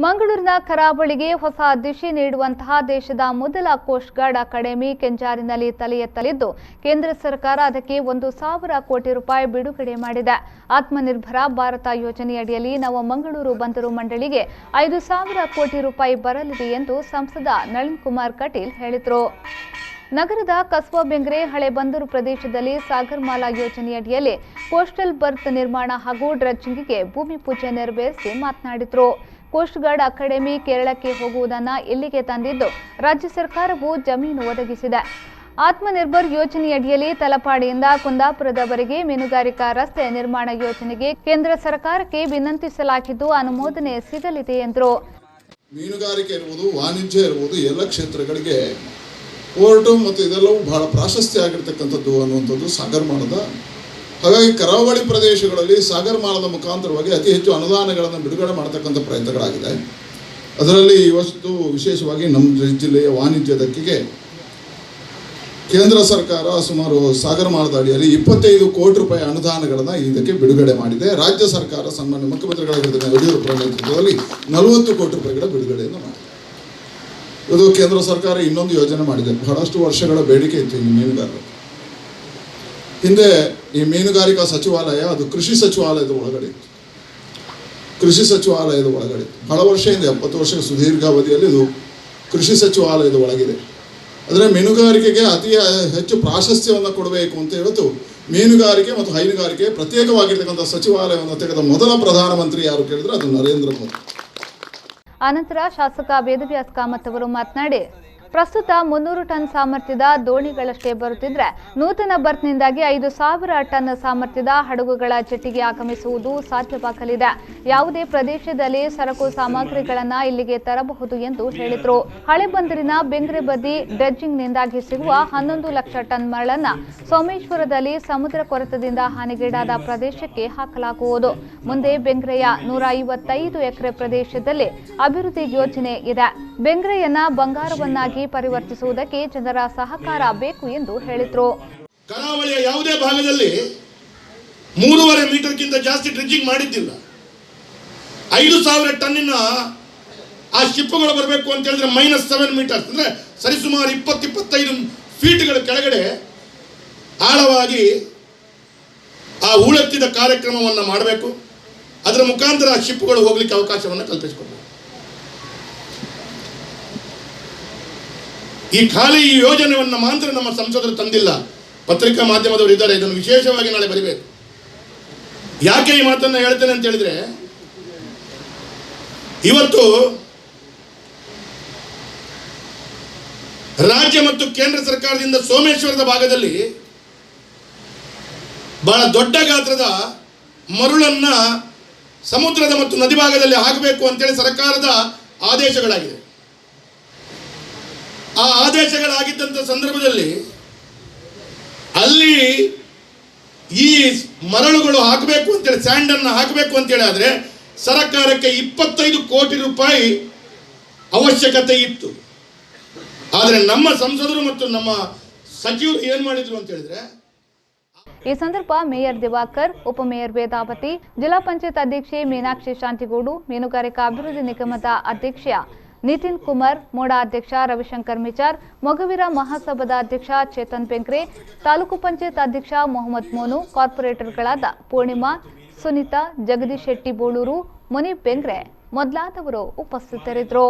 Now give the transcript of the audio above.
ಮಂಗಳೂರಿನ ಕರಾವಳಿಗೆ ಹೊಸ ದಿಶೆ ನೀಡುವಂತಹ ದೇಶದ ಮೊದಲ ಕೋಸ್ಟ್ ಗಾರ್ಡ್ ಅಕಾಡೆಮಿ ಕೆಂಜಾರಿನಲ್ಲಿ ತಲೆ ಎತ್ತಲಿದ್ದು ಕೇಂದ್ರ ಸರ್ಕಾರ ಅದಕ್ಕೆ 1,000 ಕೋಟಿ ರೂಪಾಯಿ ಬಿಡುಗಡೆ ಮಾಡಿದೆ. ಆತ್ಮನಿರ್ಭರ ಭಾರತ ಯೋಜನೆಯಡಿಯಲ್ಲಿ ನವ ಮಂಗಳೂರು ಬಂದರು ಮಂಡಳಿಗೆ 5,000 ಕೋಟಿ ರೂಪಾಯಿ ಬರಲಿದೆ ಎಂದು ಸಂಸದ ನಳಿನ್ ಕುಮಾರ್ ಕಟೀಲ್ ಹೇಳಿದರು. ನಗರದ ಕಸ್ಬಾ ಬೆಂಗ್ರೆ ಹಳೆ ಬಂದರು ಪ್ರದೇಶದಲ್ಲಿ ಸಾಗರಮಾಲಾ ಯೋಜನೆಯಡಿಯಲ್ಲಿ ಕೋಸ್ಟಲ್ ಬರ್ತ್ ನಿರ್ಮಾಣ ಹಾಗೂ ಡ್ರೆಡ್ಜಿಂಗ್ಗೆ ಭೂಮಿ ಪೂಜೆ ನೆರವೇರಿಸಿ ಮಾತನಾಡಿದರು. ಕೋಸ್ಟ್ ಗಾರ್ಡ್ ಅಕಾಡೆಮಿ ಕೇರಳಕ್ಕೆ ಹೋಗುವುದನ್ನು ಇಲ್ಲಿಗೆ ತಂದಿದ್ದು ರಾಜ್ಯ ಸರ್ಕಾರವು ಜಮೀನು ಒದಗಿಸಿದೆ. ಆತ್ಮನಿರ್ಭರ್ ಯೋಜನೆಯಡಿಯಲ್ಲಿ ತಲಪಾಡಿಯಿಂದ ಕುಂದಾಪುರದವರೆಗೆ ಮೀನುಗಾರಿಕಾ ರಸ್ತೆ ನಿರ್ಮಾಣ ಯೋಜನೆಗೆ ಕೇಂದ್ರ ಸರ್ಕಾರಕ್ಕೆ ವಿನಂತಿಸಲಾಗಿದ್ದು ಅನುಮೋದನೆ ಸಿಗಲಿದೆ ಎಂದರು. ಮೀನುಗಾರಿಕೆ ಇರುವುದು, ವಾಣಿಜ್ಯ ಇರುವುದು, ಎಲ್ಲ ಕ್ಷೇತ್ರಗಳಿಗೆ ಪೋರ್ಟು ಮತ್ತು ಇದೆಲ್ಲವೂ ಬಹಳ ಪ್ರಾಶಸ್ತ್ಯ ಆಗಿರ್ತಕ್ಕಂಥದ್ದು ಅನ್ನುವಂಥದ್ದು ಸಾಗರಮಾಲದ. ಹಾಗಾಗಿ ಕರಾವಳಿ ಪ್ರದೇಶಗಳಲ್ಲಿ ಸಾಗರಮಾಲದ ಮುಖಾಂತರವಾಗಿ ಅತಿ ಹೆಚ್ಚು ಅನುದಾನಗಳನ್ನು ಬಿಡುಗಡೆ ಮಾಡತಕ್ಕಂಥ ಪ್ರಯತ್ನಗಳಾಗಿದೆ. ಅದರಲ್ಲಿ ಇವತ್ತು ವಿಶೇಷವಾಗಿ ನಮ್ಮ ಜಿಲ್ಲೆಯ ವಾಣಿಜ್ಯದಕ್ಕಿಗೆ ಕೇಂದ್ರ ಸರ್ಕಾರ ಸುಮಾರು ಸಾಗರಮಾಲದ ಅಡಿಯಲ್ಲಿ 25 ಕೋಟಿ ರೂಪಾಯಿ ಅನುದಾನಗಳನ್ನು ಇದಕ್ಕೆ ಬಿಡುಗಡೆ ಮಾಡಿದೆ. ರಾಜ್ಯ ಸರ್ಕಾರ ಸನ್ಮಾನ್ಯ ಮುಖ್ಯಮಂತ್ರಿಗಳಾಗಿರ್ತಕ್ಕಂಥ ಯಡಿಯೂರಪ್ಪರ ನೇತೃತ್ವದಲ್ಲಿ 40 ಕೋಟಿ ರೂಪಾಯಿಗಳ ಬಿಡುಗಡೆಯನ್ನು ಮಾಡಿದೆ. ಇದು ಕೇಂದ್ರ ಸರ್ಕಾರ ಇನ್ನೊಂದು ಯೋಜನೆ ಮಾಡಿದೆ. ಬಹಳಷ್ಟು ವರ್ಷಗಳ ಬೇಡಿಕೆ ಇತ್ತು ಈ ಮೀನುಗಾರರು. ಹಿಂದೆ ಈ ಮೀನುಗಾರಿಕಾ ಸಚಿವಾಲಯ ಅದು ಕೃಷಿ ಸಚಿವಾಲಯದ ಒಳಗಡೆ ಇತ್ತು. ಕೃಷಿ ಸಚಿವಾಲಯದ ಒಳಗಡೆ ಬಹಳ ವರ್ಷದಿಂದ 70 ವರ್ಷ ಸುದೀರ್ಘಾವಧಿಯಲ್ಲಿ ಇದು ಕೃಷಿ ಸಚಿವಾಲಯದ ಒಳಗಿದೆ. ಆದರೆ ಮೀನುಗಾರಿಕೆಗೆ ಅತಿ ಹೆಚ್ಚು ಪ್ರಾಶಸ್ತ್ಯವನ್ನು ಕೊಡಬೇಕು ಅಂತ ಇವತ್ತು ಮೀನುಗಾರಿಕೆ ಮತ್ತು ಹೈನುಗಾರಿಕೆ ಪ್ರತ್ಯೇಕವಾಗಿರ್ತಕ್ಕಂಥ ಸಚಿವಾಲಯವನ್ನು ತೆಗೆದ ಮೊದಲ ಪ್ರಧಾನಮಂತ್ರಿ ಯಾರು ಕೇಳಿದ್ರೆ ಅದು ನರೇಂದ್ರ ಮೋದಿ. ಅನಂತರ ಶಾಸಕ ವೇದವ್ಯಾಸ್ ಕಾಮತ್ ಅವರು ಮಾತನಾಡಿ, ಪ್ರಸ್ತುತ 300 ಟನ್ ಸಾಮರ್ಥ್ಯದ ದೋಣಿಗಳಷ್ಟೇ ಬರುತ್ತಿದ್ರೆ ನೂತನ ಬರ್ತ್ನಿಂದಾಗಿ 5,000 ಟನ್ ಸಾಮರ್ಥ್ಯದ ಹಡಗುಗಳ ಜೆಟ್ಟಿಗೆ ಆಗಮಿಸುವುದು ಸಾಧ್ಯವಾಗಲಿದೆ. ಯಾವುದೇ ಪ್ರದೇಶದಲ್ಲಿ ಸರಕು ಸಾಮಗ್ರಿಗಳನ್ನು ಇಲ್ಲಿಗೆ ತರಬಹುದು ಎಂದು ಹೇಳಿದರು. ಹಳೆ ಬಂದರಿನ ಬೆಂಗ್ರೆ ಬದಿ ಡ್ರೆಡ್ಜಿಂಗ್ನಿಂದಾಗಿ ಸಿಗುವ 11 ಲಕ್ಷ ಟನ್ ಮರಳನ್ನು ಸೋಮೇಶ್ವರದಲ್ಲಿ ಸಮುದ್ರ ಕೊರೆತದಿಂದ ಹಾನಿಗೀಡಾದ ಪ್ರದೇಶಕ್ಕೆ ಹಾಕಲಾಗುವುದು. ಮುಂದೆ ಬೆಂಗ್ರೆಯ 155 ಎಕರೆ ಪ್ರದೇಶದಲ್ಲಿ ಅಭಿವೃದ್ಧಿ ಯೋಜನೆ ಇದೆ. ಬೆಂಗ್ರೆಯನ್ನ ಬಂಗಾರವನ್ನಾಗಿ ಪರಿವರ್ತಿಸುವುದಕ್ಕೆ ಜನರ ಸಹಕಾರ ಬೇಕು ಎಂದು ಹೇಳಿದರು. ಕರಾವಳಿಯ ಯಾವುದೇ ಭಾಗದಲ್ಲಿ 3.5 ಮೀಟರ್ಗಿಂತ ಜಾಸ್ತಿ ಡ್ರೆಡ್ಜಿಂಗ್ ಮಾಡಿದ್ದಿಲ್ಲ. 5,000 ಟನ್ನಿನ ಆ ಶಿಪ್ಪುಗಳು ಬರಬೇಕು ಅಂತ ಹೇಳಿದ್ರೆ -7 ಮೀಟರ್ಸ್ ಅಂದ್ರೆ ಸರಿಸುಮಾರು 20-25 ಫೀಟ್ಗಳ ಕೆಳಗಡೆ ಆಳವಾಗಿ ಆ ಹೂಳೆತ್ತಿದ ಕಾರ್ಯಕ್ರಮವನ್ನು ಮಾಡಬೇಕು. ಅದರ ಮುಖಾಂತರ ಆ ಶಿಪ್ಪುಗಳು ಹೋಗ್ಲಿಕ್ಕೆ ಅವಕಾಶವನ್ನು ಕಲ್ಪಿಸಿಕೊಡಬೇಕು. ಈ ಖಾಲಿ ಈ ಯೋಜನೆಯನ್ನು ಮಾತ್ರ ನಮ್ಮ ಸಂಸದರು ತಂದಿಲ್ಲ, ಪತ್ರಿಕಾ ಮಾಧ್ಯಮದವರು ಇದ್ದಾರೆ. ಇದನ್ನು ವಿಶೇಷವಾಗಿ ನಾಳೆ ಬರೀಬೇಕು. ಯಾಕೆ ಈ ಮಾತನ್ನು ಹೇಳ್ತೇನೆ ಅಂತ ಹೇಳಿದ್ರೆ, ಇವತ್ತು ರಾಜ್ಯ ಮತ್ತು ಕೇಂದ್ರ ಸರ್ಕಾರದಿಂದ ಸೋಮೇಶ್ವರದ ಭಾಗದಲ್ಲಿ ಬಹಳ ದೊಡ್ಡ ಗಾತ್ರದ ಮರಳನ್ನ ಸಮುದ್ರದ ಮತ್ತು ನದಿ ಭಾಗದಲ್ಲಿ ಹಾಕಬೇಕು ಅಂತೇಳಿ ಸರ್ಕಾರದ ಆದೇಶಗಳಾಗಿದೆ. ಆ ಆದೇಶಗಳಾಗಿದ್ದಂಥ ಸಂದರ್ಭದಲ್ಲಿ ಅಲ್ಲಿ ಈ ಮರಳುಗಳು ಹಾಕಬೇಕು ಅಂತೇಳಿ, ಸ್ಯಾಂಡನ್ನು ಹಾಕಬೇಕು ಅಂತೇಳಿ ಆದರೆ ಸರ್ಕಾರಕ್ಕೆ 25 ಕೋಟಿ ರೂಪಾಯಿ ಅವಶ್ಯಕತೆ ಇತ್ತು. ಆದರೆ ನಮ್ಮ ಸಂಸದರು ಮತ್ತು ನಮ್ಮ ಸಚಿವರು ಏನು ಮಾಡಿದ್ರು ಅಂತ ಹೇಳಿದ್ರೆ, ಈ ಸಂದರ್ಭ ಮೇಯರ್ ದಿವಾಕರ್, ಉಪಮೇಯರ್ ವೇದಾವತಿ, ಜಿಲ್ಲಾ ಪಂಚಾಯತ್ ಅಧ್ಯಕ್ಷೆ ಮೀನಾಕ್ಷಿ ಶಾಂತಿಗೂಡು, ಮೀನುಗಾರಿಕಾ ಅಭಿವೃದ್ಧಿ ನಿಗಮದ ಅಧ್ಯಕ್ಷ ನಿತಿನ್ ಕುಮಾರ್, ಮೋಡಾ ಅಧ್ಯಕ್ಷ ರವಿಶಂಕರ್ ಮಿಚಾರ್, ಮೊಗವೀರ ಮಹಾಸಭಾದ ಅಧ್ಯಕ್ಷ ಚೇತನ್ ಬೆಂಗ್ರೆ, ತಾಲೂಕು ಪಂಚಾಯತ್ ಅಧ್ಯಕ್ಷ ಮೊಹಮ್ಮದ್ ಮೋನು, ಕಾರ್ಪೊರೇಟರ್ಗಳಾದ ಪೂರ್ಣಿಮಾ, ಸುನೀತಾ, ಜಗದೀಶ್ ಶೆಟ್ಟಿ ಬೋಳೂರು, ಮುನೀಪ್ ಬೆಂಗ್ರೆ ಮೊದಲಾದವರು ಉಪಸ್ಥಿತರಿದ್ದರು.